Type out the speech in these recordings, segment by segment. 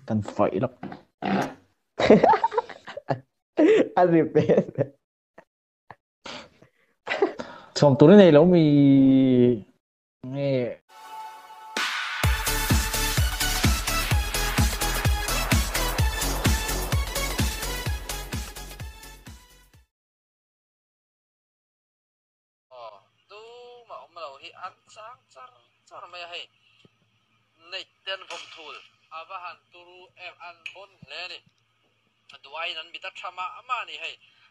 กันฝอยหรอกอันนี้เป็นสองตัวนี้แล้วมีนี่ดูมาอมเราให้อันสร้างไม่ให้ในเดือนผมทูลอาบหันตูรูอันบนเลยนี่ดูไอ้นั้นมีแต่ทำมานี่ให้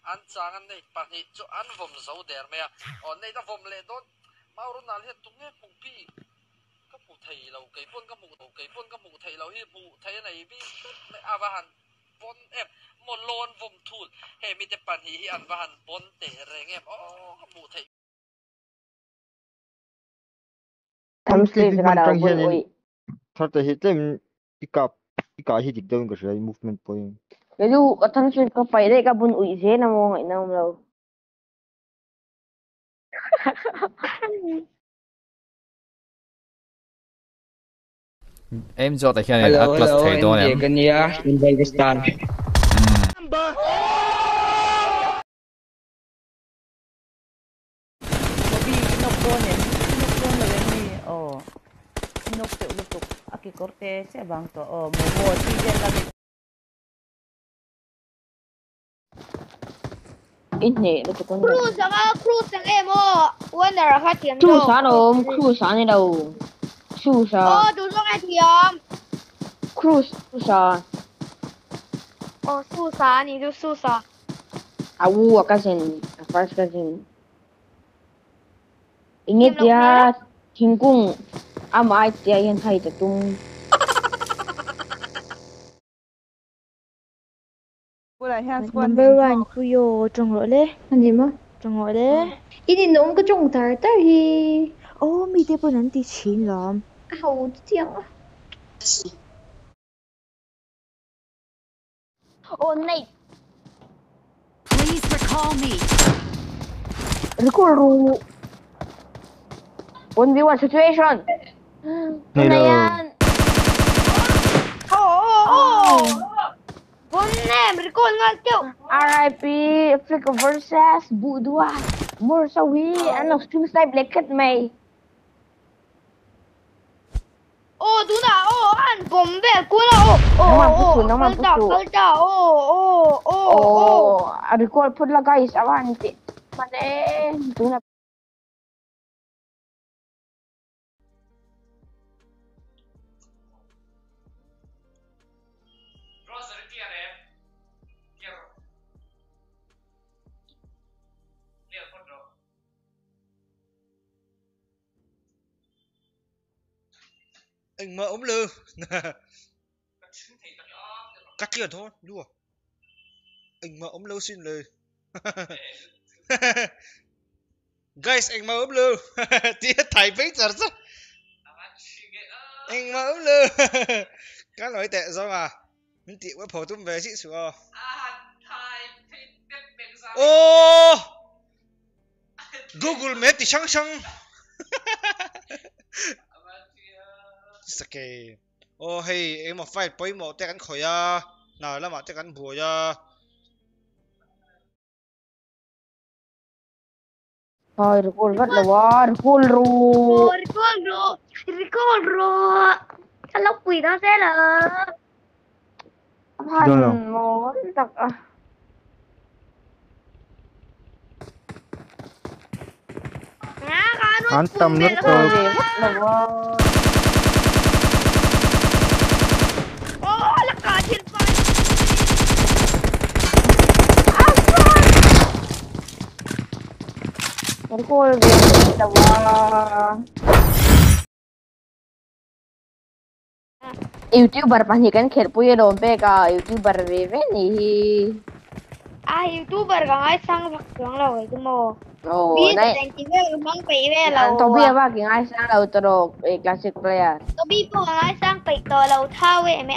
อันสร้างอันนี้ปัจจุบันอันผมสู้เดี๋ยวไม่อ๋อในถ้าผมเลยโดนมารุ่นนั้นเห็นตรงนี้ปุ่งพี่ก็ปุ่งไทยเราเกี่ยปุ่นก็ปุ่งไทยเราที่ปุ่งไทยไหนพี่ไม่อาบหันบนหมดโลนผมทูลให้มีแต่ปัญหาที่อันหันบนเตะแรงอ๋อก็ปุ่งไทยTranslate kada ui. Thata hitem ika hi dik down ka shai movement point. Yalu translate ka pai dai ka bun ui je na mo ngai na mo. Em cho tại khi này Atlas thấy tôi nè. Hello, em in Pakistan. Aki Cortez ya bang to mo si jen lagi Ini lu tukun. Cruise ang emo. Winner ha tiam do. Cruise ano? Cruise ano daw? Cruise. Oh, du so nga tiam. Cruise. Oh, Susa ni du Susa. Awu akasin. First cousin. Ingat ya tingkung amai dia yang hai tung. Number 1 Kuyo trồng lỗi lê Anh gì mà? Trồng lỗi lê Ini nung ka trồng tar tar hi. Oh mi te po nanti chin lom Au tiang. Oh nay. Please recall me. Recall 1v1 situation. Hello. Oh. Bonem recall ngal kyo. RIP Flick versus Budua. Morsawi ano stream snipe leket may. Oh, du na. Oh, an bombe ku na. Naman puso. Kalda. Oh. Recall put la guys avanti. Mane du na anh mở ống lư cắt kia thôi đùa anh mở ống lư xin lời guys anh mở ống lư tía thầy phí thật rất anh mở ống lư cái nói tệ do mà mình tiện với phổ tung về chị sửa ô Google Maps thì sáng sáng Sake. Oh hey, em mà fight bối một tay cắn khỏi à, nào là mà tay cắn bùa à. Thôi recall rất là quá, recall rồi. Sao lóc quỷ đó sẽ là Hành một thật à. An tâm rất Recall về rất là quá. Oh, là cả thiên phai. Recall về rất là quá. YouTuber pasti kan kher punya dompet ka YouTuber Raven ni. YouTuber ka ngai sang vak lang law itu mo. Oh, Bi nai. teng ti ve mang pe ve law. To bi ba ki ngai sang law to classic player. To bi po ngai sang pe to law tha ve me.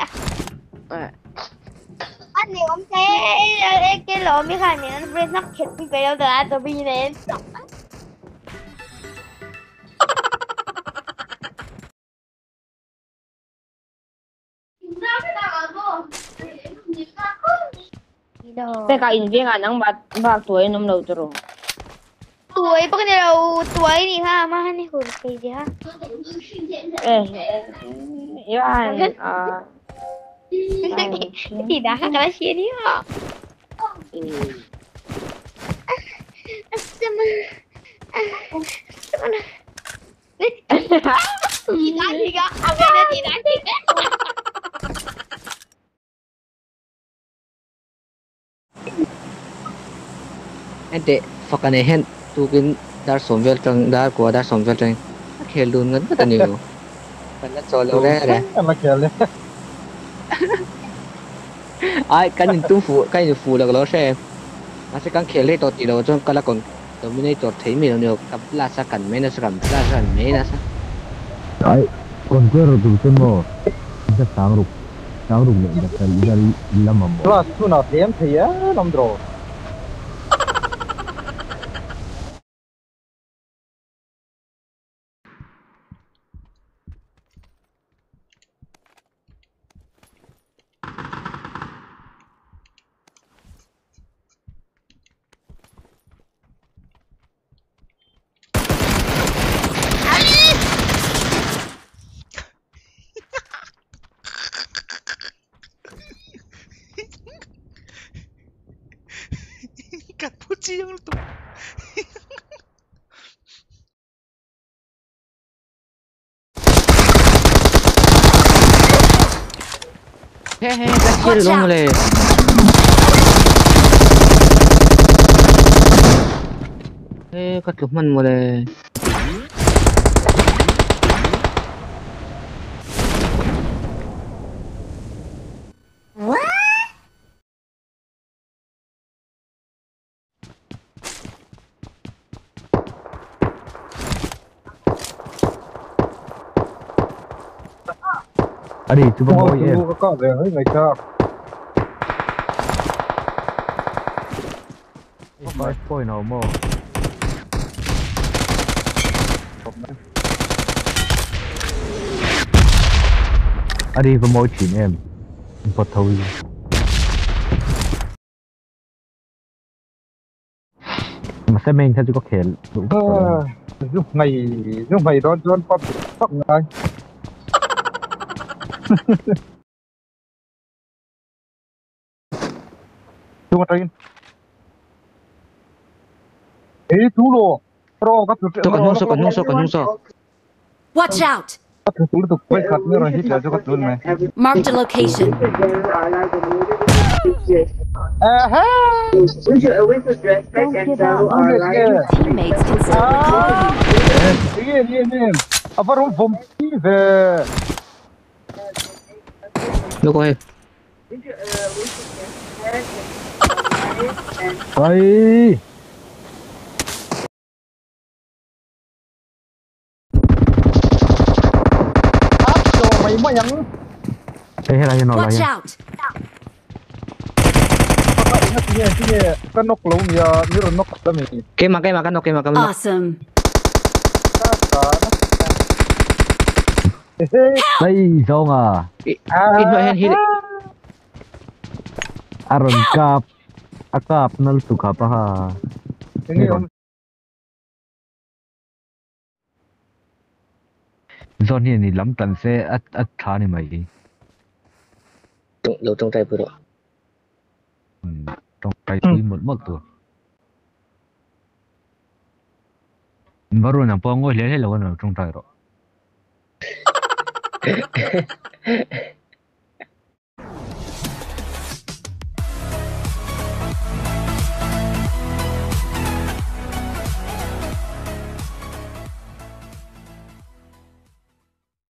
Anh này ông thế cái lỗ mi khai mình anh friend nắc khét bi pe law da to bi ne. Sao cái nào แต่ก็อินเวียงอ่ะนังบาตัวไอ้นมเราตรง tuổi bác này đâu tuổi đi ha mà hai này hồn gì vậy ha เอ้ยย้อนthì đã hát cái chuyện đi họ xem thì đã à cái này thì đã anh để phật này hen tu kiến dar som vel trăng dar của dar som vel trăng khéo luôn ngấn rất là nhiều phần đất solo đấy đấy mà khéo lên ai cái nhìn phụ là nó sẽ nó sẽ căng khéo lên tọt thì đâu trong cái là còn tụi mình tọt thấy mình nhiều cặp là sa cảnh mấy nó sa cảnh mấy nó sa ai còn quên rồi tụi tôi màจะsáng rụcเลยจะcái giờ làm mà là tu nào thêm thì á làm rồi Cắt bút chi yang tu. he cắt chia được luôn rồi he cắt lúc mình rồi đi chú bông bôi em có về hơi người cho phải phôi nào mà đi bông bôi chuyện em Phật thôi mà xem mình theo chú có khéo lúc này đón bắt ngay Tunggu tadi. Dulu. Pro kat nusuk. Watch out! Dulu tuh kue katnya orang hit aja kat dulu nih. Marked a location. Teammates can still recall you. Ini. Apa rum bom ini? Đâu có em ơi mày mới nhắn thế là nó lại Watch out! cái nóc luôn giờ như là nóc đó mình cái mà cái nóc Awesome. đây dong à hit vậy hit aron kap akap nal sukha pa ha ini om zone này ni lam tan se at tha ni mai lâu trong tay vừa rồi trong tay tôi một tu baru nampak ngoi lele lawan trong tay rồi